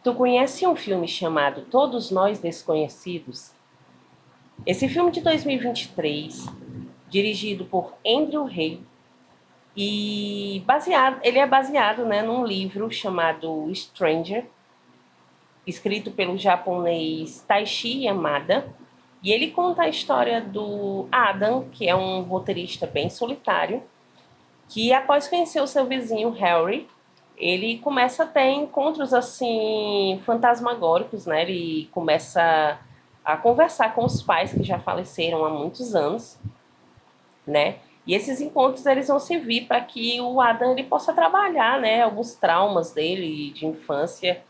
Tu conhece um filme chamado Todos Nós Desconhecidos? Esse filme de 2023, dirigido por Andrew Hay e ele é baseado, né, num livro chamado Stranger, escrito pelo japonês Taishi Yamada, e ele conta a história do Adam, que é um roteirista bem solitário, que após conhecer o seu vizinho Harry, ele começa a ter encontros assim fantasmagóricos, né? Ele começa a conversar com os pais que já faleceram há muitos anos, né? E esses encontros eles vão servir para que o Adam ele possa trabalhar, né, alguns traumas dele de infância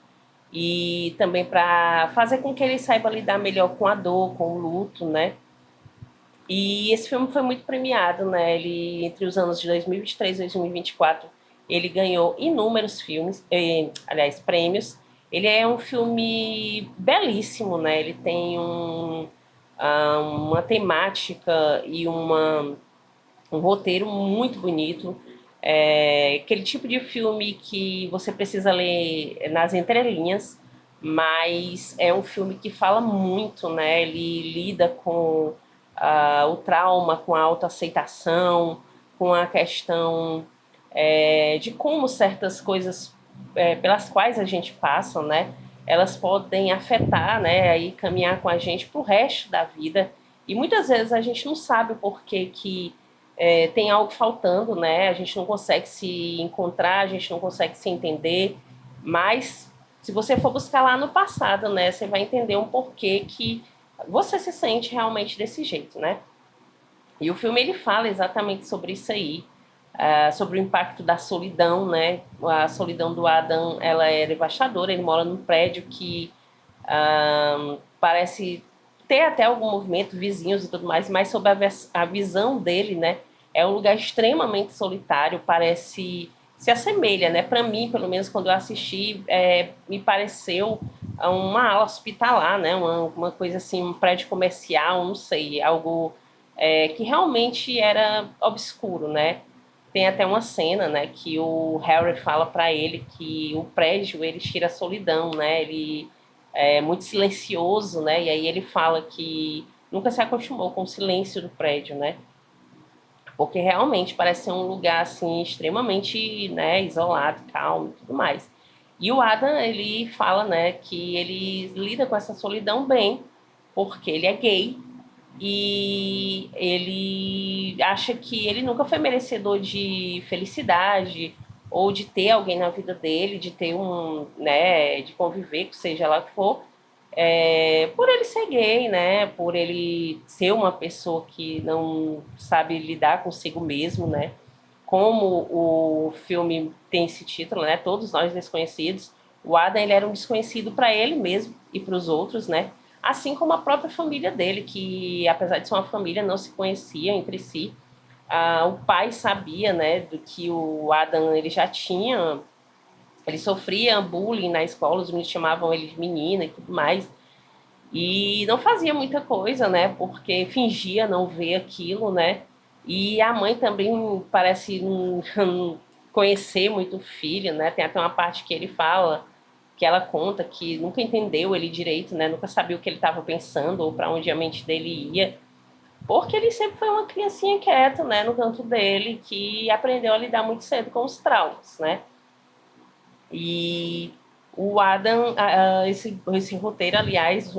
e também para fazer com que ele saiba lidar melhor com a dor, com o luto, né? E esse filme foi muito premiado, né? Ele, entre os anos de 2023 e 2024, ele ganhou inúmeros filmes, aliás, prêmios. Ele é um filme belíssimo, né? Ele tem uma temática e um roteiro muito bonito. É aquele tipo de filme que você precisa ler nas entrelinhas, mas é um filme que fala muito, né? Ele lida com o trauma, com a autoaceitação, com a questão de como certas coisas pelas quais a gente passa, né? Elas podem afetar, né? Aí caminhar com a gente para o resto da vida. E muitas vezes a gente não sabe o porquê que tem algo faltando, né? A gente não consegue se encontrar, a gente não consegue se entender, mas se você for buscar lá no passado, né, você vai entender um porquê que você se sente realmente desse jeito, né? E o filme ele fala exatamente sobre isso aí, sobre o impacto da solidão, né? A solidão do Adam, ela é devastadora. Ele mora num prédio que parece ter até algum movimento, vizinhos e tudo mais, mas sob a visão dele, né? É um lugar extremamente solitário, parece se assemelha, né? Para mim, pelo menos quando eu assisti, me pareceu uma ala hospitalar, né? Uma coisa assim, um prédio comercial, não sei, algo que realmente era obscuro, né? Tem até uma cena, né, que o Harry fala para ele que o prédio ele tira a solidão, né? Ele é muito silencioso, né? E aí ele fala que nunca se acostumou com o silêncio do prédio, né? Porque realmente parece ser um lugar assim extremamente, né, isolado, calmo e tudo mais. E o Adam, ele fala, né, que ele lida com essa solidão bem, porque ele é gay e ele acha que ele nunca foi merecedor de felicidade ou de ter alguém na vida dele, de ter né, de conviver, seja lá o que for, por ele ser gay, né? Por ele ser uma pessoa que não sabe lidar consigo mesmo, né? Como o filme tem esse título, né? Todos nós desconhecidos. O Adam ele era um desconhecido para ele mesmo e para os outros, né? Assim como a própria família dele, que apesar de ser uma família, não se conhecia entre si. O pai sabia, né, do que o Adam ele já tinha, ele sofria bullying na escola, os meninos chamavam ele de menina e tudo mais. E não fazia muita coisa, né? Porque fingia não ver aquilo, né? E a mãe também parece não conhecer muito o filho, né? Tem até uma parte que ele fala, que ela conta que nunca entendeu ele direito, né? Nunca sabia o que ele estava pensando ou para onde a mente dele ia. Porque ele sempre foi uma criancinha quieta, né? No canto dele, que aprendeu a lidar muito cedo com os traumas, né? E o Adam, esse roteiro, aliás,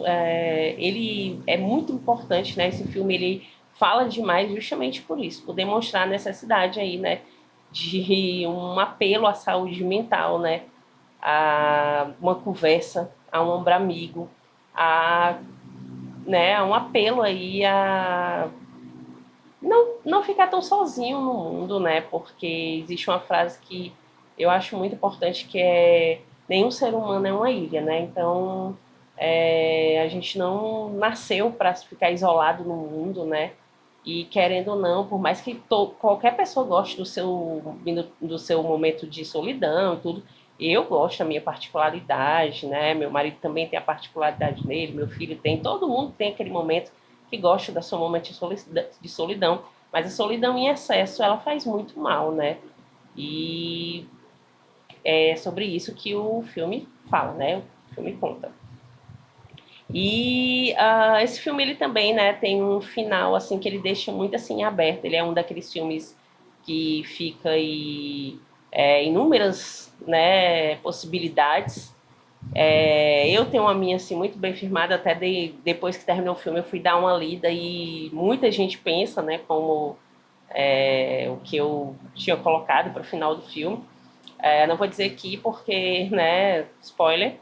ele é muito importante, né? Esse filme ele fala demais justamente por isso, por demonstrar a necessidade aí, né, de um apelo à saúde mental, né? A uma conversa, a um ombro amigo, a, né, a um apelo aí a não ficar tão sozinho no mundo, né? Porque existe uma frase que eu acho muito importante que é nenhum ser humano é uma ilha, né? Então a gente não nasceu para ficar isolado no mundo, né? E querendo ou não, por mais que qualquer pessoa goste do seu momento de solidão e tudo, eu gosto da minha particularidade, né? Meu marido também tem a particularidade dele, meu filho tem, todo mundo tem aquele momento que gosta da sua momento de solidão, mas a solidão em excesso ela faz muito mal, né? E é sobre isso que o filme fala, né? o filme conta. E esse filme ele também, né, tem um final assim que ele deixa muito assim aberto. Ele é um daqueles filmes que fica aí inúmeras, né, possibilidades. Eu tenho uma minha assim muito bem firmada, até depois que terminou o filme eu fui dar uma lida e muita gente pensa, né, como o que eu tinha colocado para o final do filme. Não vou dizer aqui porque, né, spoiler,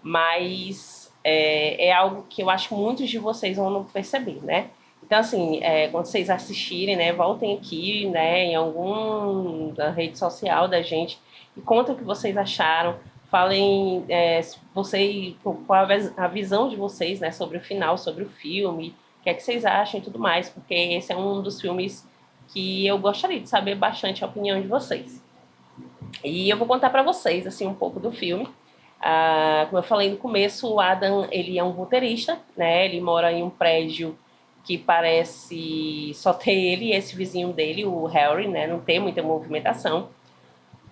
mas é algo que eu acho que muitos de vocês vão não perceber, né? Então, assim, quando vocês assistirem, né, voltem aqui, né, em alguma rede social da gente e contem o que vocês acharam. Falem qual a visão de vocês, né, sobre o final, sobre o filme, o que é que vocês acham e tudo mais, porque esse é um dos filmes que eu gostaria de saber bastante a opinião de vocês. E eu vou contar para vocês assim um pouco do filme. Como eu falei no começo, o Adam ele é um roteirista, né? Ele mora em um prédio que parece só ter ele e esse vizinho dele, o Harry, né? Não tem muita movimentação.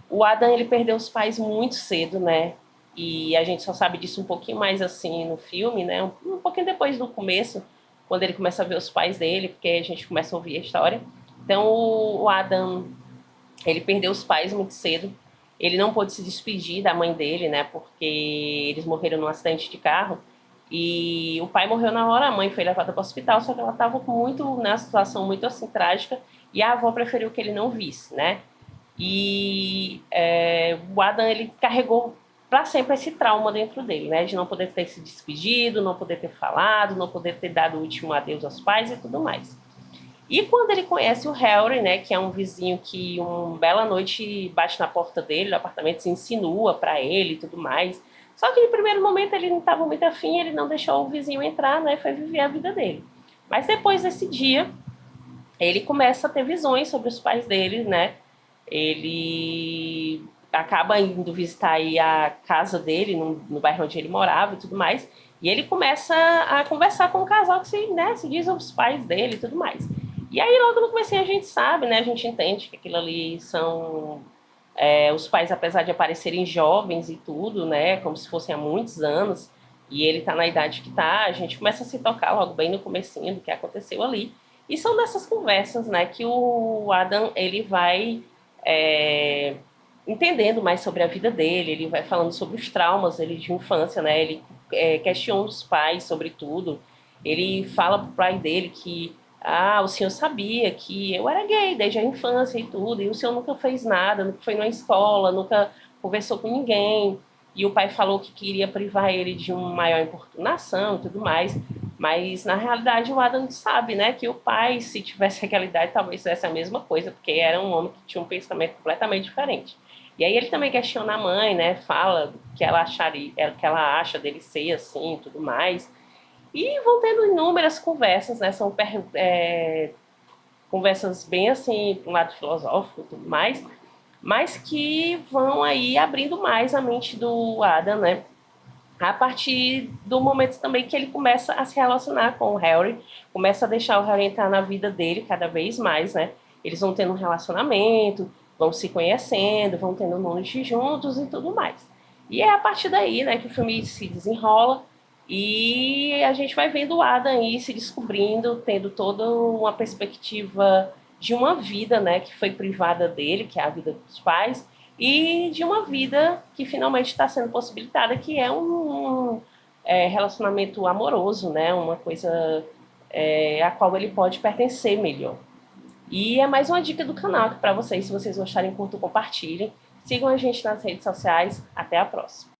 O Adam ele perdeu os pais muito cedo, né? E a gente só sabe disso um pouquinho mais assim no filme, né? Um pouquinho depois do começo, quando ele começa a ver os pais dele, porque a gente começa a ouvir a história. Então o Adam ele perdeu os pais muito cedo. Ele não pôde se despedir da mãe dele, né? Porque eles morreram num acidente de carro. E o pai morreu na hora, a mãe foi levada para o hospital, só que ela estava muito na situação muito assim trágica e a avó preferiu que ele não visse, né? E o Adam ele carregou para sempre esse trauma dentro dele, né? De não poder ter se despedido, não poder ter falado, não poder ter dado o último adeus aos pais e tudo mais. E quando ele conhece o Harry, né, que é um vizinho que uma bela noite bate na porta dele, no apartamento, se insinua para ele e tudo mais. Só que no primeiro momento ele não estava muito afim, ele não deixou o vizinho entrar, né, foi viver a vida dele. Mas depois desse dia, ele começa a ter visões sobre os pais dele, né? Ele acaba indo visitar aí a casa dele, no bairro onde ele morava e tudo mais. E ele começa a conversar com o casal que se diz os pais dele e tudo mais. E aí logo no começo a gente sabe, né? A gente entende que aquilo ali são os pais, apesar de aparecerem jovens e tudo, né? Como se fossem há muitos anos. E ele tá na idade que tá, a gente começa a se tocar logo bem no comecinho do que aconteceu ali. E são dessas conversas, né, que o Adam, ele vai entendendo mais sobre a vida dele, ele vai falando sobre os traumas dele de infância, né, ele questiona os pais sobre tudo, ele fala pro pai dele que, o senhor sabia que eu era gay desde a infância e tudo, e o senhor nunca fez nada, nunca foi na escola, nunca conversou com ninguém, e o pai falou que queria privar ele de uma maior importunação e tudo mais, mas na realidade o Adam sabe, né, que o pai, se tivesse aquela idade, talvez fizesse a mesma coisa, porque era um homem que tinha um pensamento completamente diferente. E aí ele também questiona a mãe, né, fala que ela acharia, que ela acha dele ser assim e tudo mais. E vão tendo inúmeras conversas, né, são conversas bem assim, um lado filosófico e tudo mais, mas que vão aí abrindo mais a mente do Adam, né, a partir do momento também que ele começa a se relacionar com o Harry, começa a deixar o Harry entrar na vida dele cada vez mais, né? Eles vão tendo um relacionamento, vão se conhecendo, vão tendo noites juntos e tudo mais. E é a partir daí, né, que o filme se desenrola e a gente vai vendo o Adam aí se descobrindo, tendo toda uma perspectiva de uma vida, né, que foi privada dele, que é a vida dos pais, e de uma vida que finalmente está sendo possibilitada, que é um relacionamento amoroso, né? Uma coisa a qual ele pode pertencer melhor. E é mais uma dica do canal para vocês, se vocês gostarem, curtam, compartilhem. Sigam a gente nas redes sociais. Até a próxima.